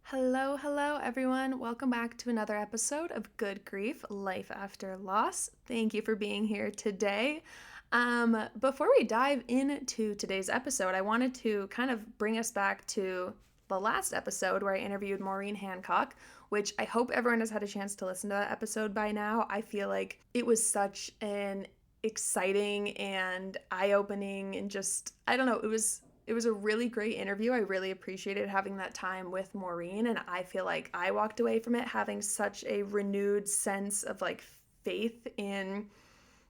Hello, everyone. Welcome back to another episode of Good Grief Life After Loss. Thank you for being here today. Before we dive into today's episode, I wanted to kind of bring us back to the last episode where I interviewed Maureen Hancock, which I hope everyone has had a chance to listen to that episode by now. I feel like it was such an exciting and eye-opening and just, I don't know, it was a really great interview. I really appreciated having that time with Maureen, and I feel like I walked away from it having such a renewed sense of like faith in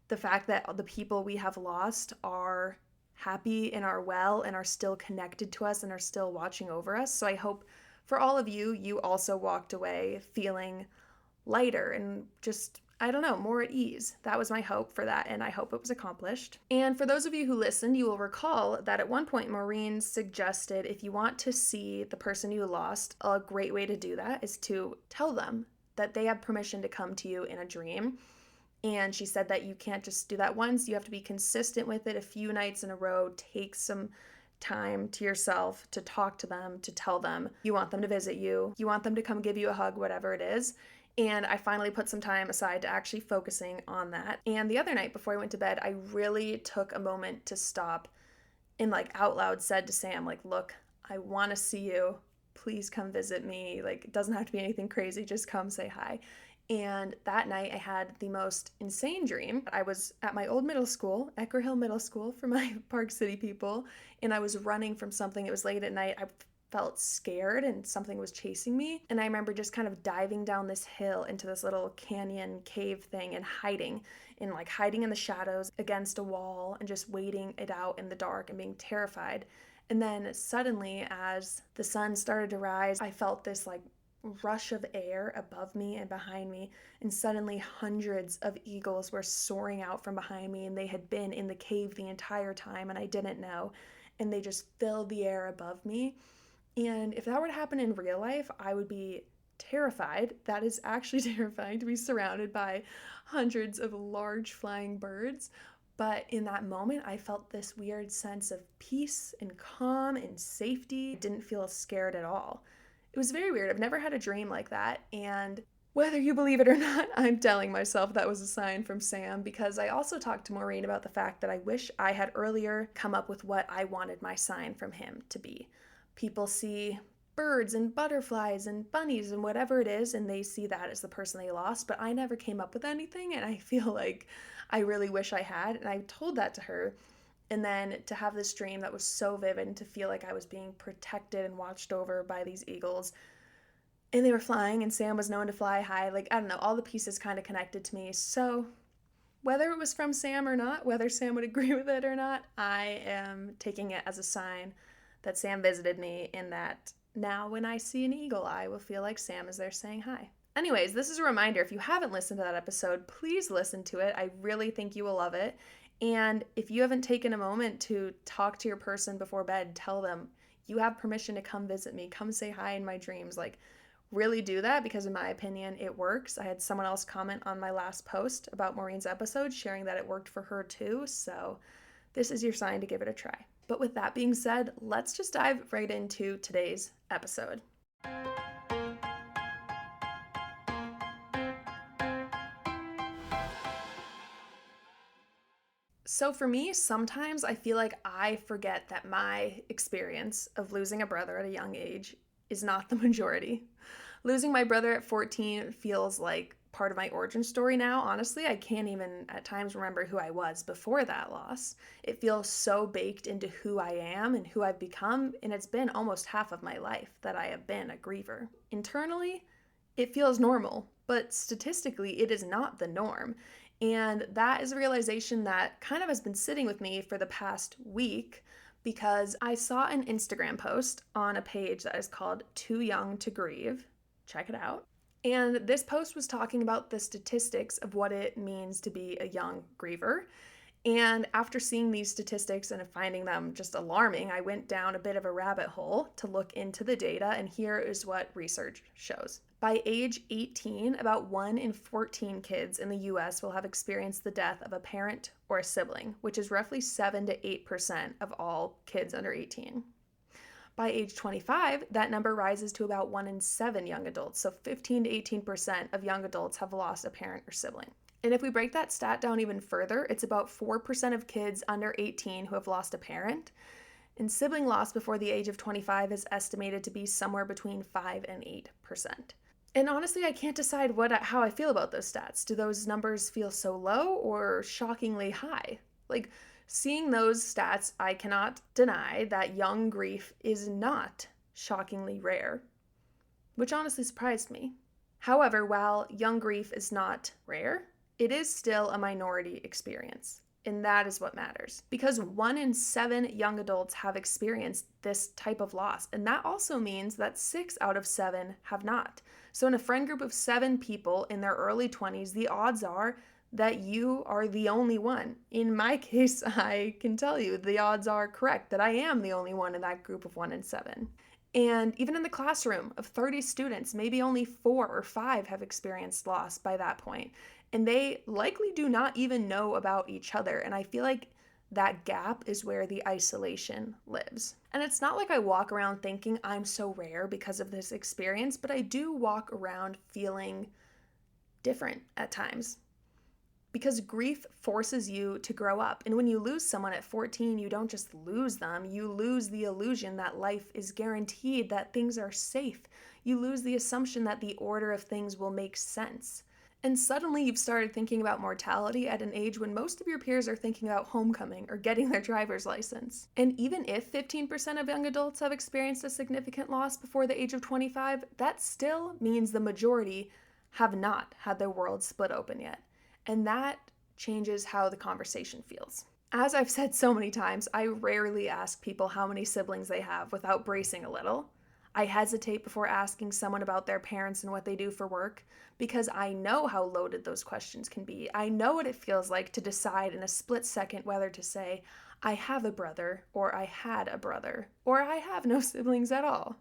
the fact that the people we have lost are happy and are well and are still connected to us and are still watching over us. So I hope for all of you, you also walked away feeling lighter and just, I don't know, more at ease. That was my hope for that, and I hope it was accomplished. And for those of you who listened, you will recall that at one point Maureen suggested if you want to see the person you lost, a great way to do that is to tell them that they have permission to come to you in a dream. And she said that you can't just do that once, you have to be consistent with it a few nights in a row, take some time to yourself to talk to them, to tell them you want them to visit you, you want them to come give you a hug, whatever it is. And I finally put some time aside to actually focusing on that. And the other night before I went to bed, I really took a moment to stop and like out loud said to Sam, like, look, I want to see you. Please come visit me. Like, it doesn't have to be anything crazy. Just come say hi. And that night I had the most insane dream. I was at my old middle school, Ecker Hill Middle School for my Park City people, and I was running from something. It was late at night. I felt scared and something was chasing me. And I remember just kind of diving down this hill into this little canyon cave thing and hiding in the shadows against a wall and just waiting it out in the dark and being terrified. And then suddenly, as the sun started to rise, I felt this like rush of air above me and behind me, and suddenly hundreds of eagles were soaring out from behind me, and they had been in the cave the entire time and I didn't know, and they just filled the air above me. And if that were to happen in real life, I would be terrified. That is actually terrifying to be surrounded by hundreds of large flying birds. But in that moment, I felt this weird sense of peace and calm and safety. I didn't feel scared at all. It was very weird. I've never had a dream like that. And whether you believe it or not, I'm telling myself that was a sign from Sam, because I also talked to Maureen about the fact that I wish I had earlier come up with what I wanted my sign from him to be. People see birds and butterflies and bunnies and whatever it is, and they see that as the person they lost, but I never came up with anything, and I feel like I really wish I had, and I told that to her. And then to have this dream that was so vivid and to feel like I was being protected and watched over by these eagles, and they were flying, and Sam was known to fly high, like, I don't know, all the pieces kind of connected to me. So whether it was from Sam or not, whether Sam would agree with it or not, I am taking it as a sign that Sam visited me, and that now when I see an eagle, I will feel like Sam is there saying hi. Anyways, this is a reminder. If you haven't listened to that episode, please listen to it. I really think you will love it. And if you haven't taken a moment to talk to your person before bed, tell them you have permission to come visit me, come say hi in my dreams. Like, really do that, because in my opinion, it works. I had someone else comment on my last post about Maureen's episode, sharing that it worked for her too. So this is your sign to give it a try. But with that being said, let's just dive right into today's episode. So for me, sometimes I feel like I forget that my experience of losing a brother at a young age is not the majority. Losing my brother at 14 feels like part of my origin story now. Honestly, I can't even at times remember who I was before that loss. It feels so baked into who I am and who I've become, and it's been almost half of my life that I have been a griever. Internally, it feels normal, but statistically, it is not the norm. And that is a realization that kind of has been sitting with me for the past week, because I saw an Instagram post on a page that is called Too Young to Grieve. Check it out. And this post was talking about the statistics of what it means to be a young griever. And after seeing these statistics and finding them just alarming, I went down a bit of a rabbit hole to look into the data, and here is what research shows. By age 18, about 1 in 14 kids in the US will have experienced the death of a parent or a sibling, which is roughly 7 to 8% of all kids under 18. By age 25, that number rises to about 1 in 7 young adults. So 15 to 18% of young adults have lost a parent or sibling. And if we break that stat down even further, it's about 4% of kids under 18 who have lost a parent. And sibling loss before the age of 25 is estimated to be somewhere between 5 and 8%. And honestly, I can't decide how I feel about those stats. Do those numbers feel so low or shockingly high? Like, seeing those stats, I cannot deny that young grief is not shockingly rare, which honestly surprised me. However, while young grief is not rare, it is still a minority experience. And that is what matters, because 1 in 7 young adults have experienced this type of loss. And that also means that 6 out of 7 have not. So in a friend group of 7 people in their early 20s, the odds are that you are the only one. In my case, I can tell you the odds are correct that I am the only one in that group of 1 in 7. And even in the classroom of 30 students, maybe only 4 or 5 have experienced loss by that point. And they likely do not even know about each other. And I feel like that gap is where the isolation lives. And it's not like I walk around thinking I'm so rare because of this experience, but I do walk around feeling different at times. Because grief forces you to grow up. And when you lose someone at 14, you don't just lose them, you lose the illusion that life is guaranteed, that things are safe. You lose the assumption that the order of things will make sense. And suddenly you've started thinking about mortality at an age when most of your peers are thinking about homecoming or getting their driver's license. And even if 15% of young adults have experienced a significant loss before the age of 25, that still means the majority have not had their world split open yet. And that changes how the conversation feels. As I've said so many times, I rarely ask people how many siblings they have without bracing a little. I hesitate before asking someone about their parents and what they do for work because I know how loaded those questions can be. I know what it feels like to decide in a split second whether to say, I have a brother, or I had a brother, or I have no siblings at all.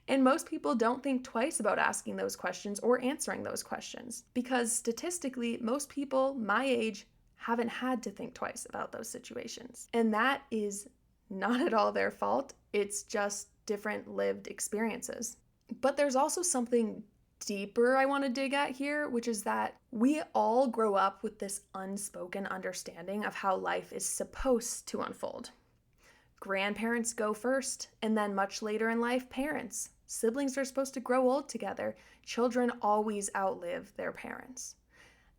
And most people don't think twice about asking those questions or answering those questions because statistically, most people my age haven't had to think twice about those situations. And that is not at all their fault. It's just different lived experiences. But there's also something deeper I want to dig at here, which is that we all grow up with this unspoken understanding of how life is supposed to unfold. Grandparents go first, and then much later in life, parents. Siblings are supposed to grow old together. Children always outlive their parents.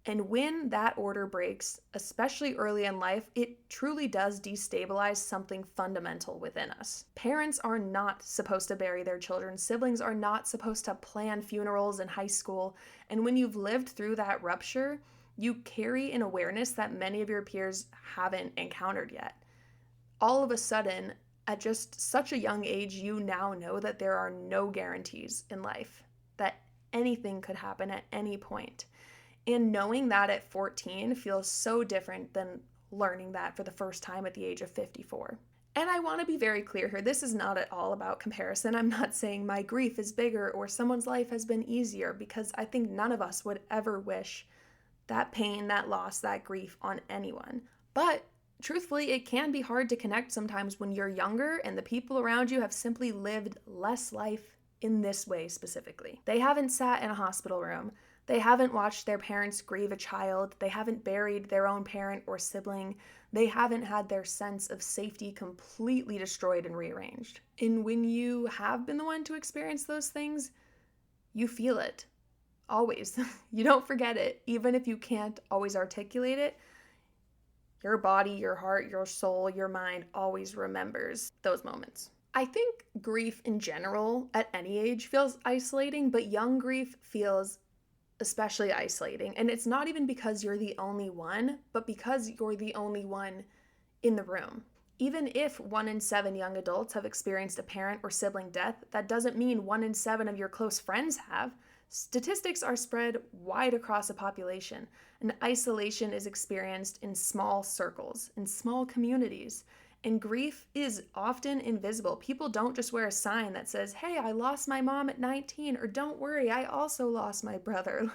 And when that order breaks, especially early in life, it truly does destabilize something fundamental within us. Parents are not supposed to bury their children. Siblings are not supposed to plan funerals in high school. And when you've lived through that rupture, you carry an awareness that many of your peers haven't encountered yet. All of a sudden, at just such a young age, you now know that there are no guarantees in life, that anything could happen at any point. And knowing that at 14 feels so different than learning that for the first time at the age of 54. And I want to be very clear here, this is not at all about comparison. I'm not saying my grief is bigger or someone's life has been easier, because I think none of us would ever wish that pain, that loss, that grief on anyone. But truthfully, it can be hard to connect sometimes when you're younger and the people around you have simply lived less life in this way specifically. They haven't sat in a hospital room. They haven't watched their parents grieve a child. They haven't buried their own parent or sibling. They haven't had their sense of safety completely destroyed and rearranged. And when you have been the one to experience those things, you feel it. Always. You don't forget it. Even if you can't always articulate it, your body, your heart, your soul, your mind always remembers those moments. I think grief in general at any age feels isolating, but young grief feels especially isolating. And it's not even because you're the only one, but because you're the only one in the room. Even if 1 in 7 young adults have experienced a parent or sibling death, that doesn't mean 1 in 7 of your close friends have. Statistics are spread wide across a population, and isolation is experienced in small circles, in small communities. And grief is often invisible. People don't just wear a sign that says, hey, I lost my mom at 19, or don't worry, I also lost my brother.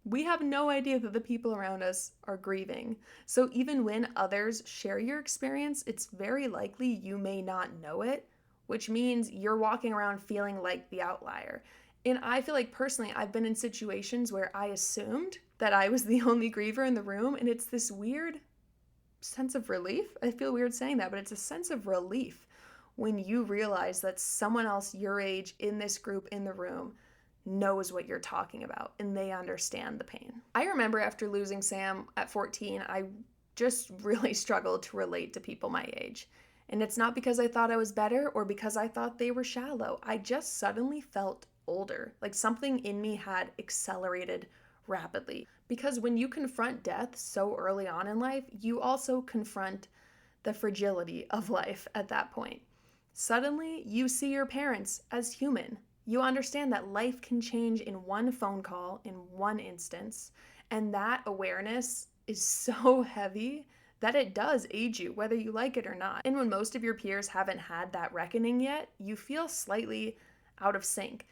We have no idea that the people around us are grieving. So even when others share your experience, it's very likely you may not know it, which means you're walking around feeling like the outlier. And I feel like personally, I've been in situations where I assumed that I was the only griever in the room, and it's this weird sense of relief. I feel weird saying that, but it's a sense of relief when you realize that someone else your age in this group in the room knows what you're talking about and they understand the pain. I remember after losing Sam at 14, I just really struggled to relate to people my age. And it's not because I thought I was better or because I thought they were shallow. I just suddenly felt older, like something in me had accelerated rapidly. Because when you confront death so early on in life, you also confront the fragility of life at that point. Suddenly, you see your parents as human. You understand that life can change in one phone call, in one instance, and that awareness is so heavy that it does age you, whether you like it or not. And when most of your peers haven't had that reckoning yet, you feel slightly out of sync.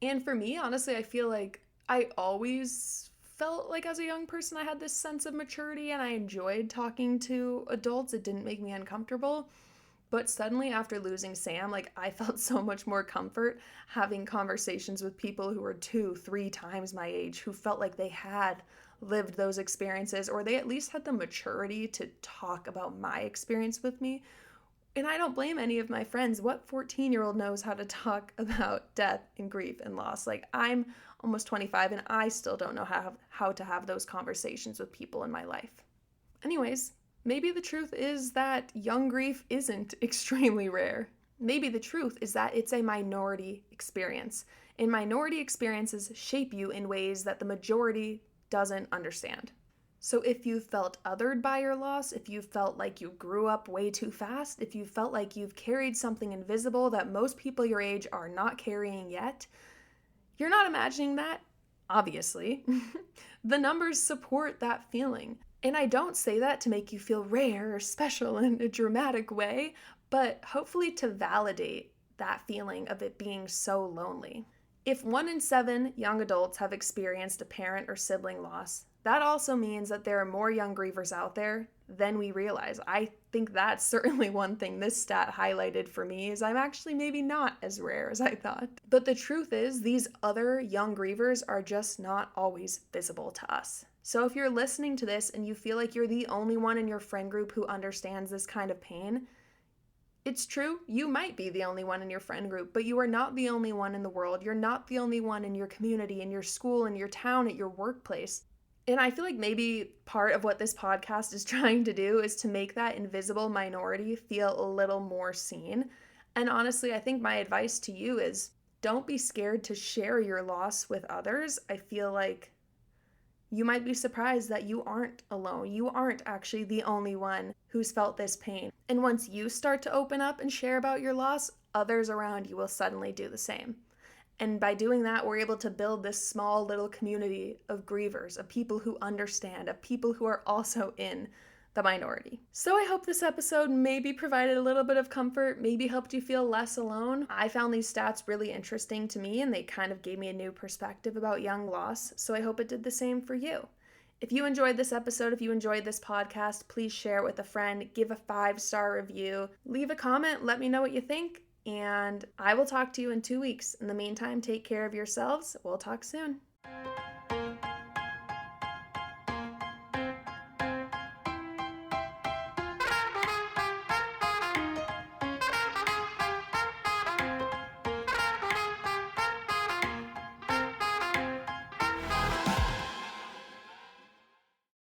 And for me, honestly, I feel like I always felt like as a young person I had this sense of maturity and I enjoyed talking to adults. It didn't make me uncomfortable. But suddenly after losing Sam, like I felt so much more comfort having conversations with people who were 2-3 times my age, who felt like they had lived those experiences, or they at least had the maturity to talk about my experience with me. And I don't blame any of my friends. What 14-year-old knows how to talk about death and grief and loss? Like I'm almost 25 and I still don't know how to have those conversations with people in my life. Anyways, maybe the truth is that young grief isn't extremely rare. Maybe the truth is that it's a minority experience, and minority experiences shape you in ways that the majority doesn't understand. So if you felt othered by your loss, if you felt like you grew up way too fast, if you felt like you've carried something invisible that most people your age are not carrying yet, you're not imagining that, obviously. The numbers support that feeling. And I don't say that to make you feel rare or special in a dramatic way, but hopefully to validate that feeling of it being so lonely. If 1 in 7 young adults have experienced a parent or sibling loss, that also means that there are more young grievers out there than we realize. I think that's certainly one thing this stat highlighted for me is I'm actually maybe not as rare as I thought. But the truth is these other young grievers are just not always visible to us. So if you're listening to this and you feel like you're the only one in your friend group who understands this kind of pain, it's true, you might be the only one in your friend group, but you are not the only one in the world. You're not the only one in your community, in your school, in your town, at your workplace. And I feel like maybe part of what this podcast is trying to do is to make that invisible minority feel a little more seen. And honestly, I think my advice to you is don't be scared to share your loss with others. I feel like you might be surprised that you aren't alone. You aren't actually the only one who's felt this pain. And once you start to open up and share about your loss, others around you will suddenly do the same. And by doing that, we're able to build this small little community of grievers, of people who understand, of people who are also in the minority. So I hope this episode maybe provided a little bit of comfort, maybe helped you feel less alone. I found these stats really interesting to me, and they kind of gave me a new perspective about young loss, so I hope it did the same for you. If you enjoyed this episode, if you enjoyed this podcast, please share it with a friend, give a 5-star review, leave a comment, let me know what you think, and I will talk to you in 2 weeks. In the meantime, take care of yourselves. We'll talk soon.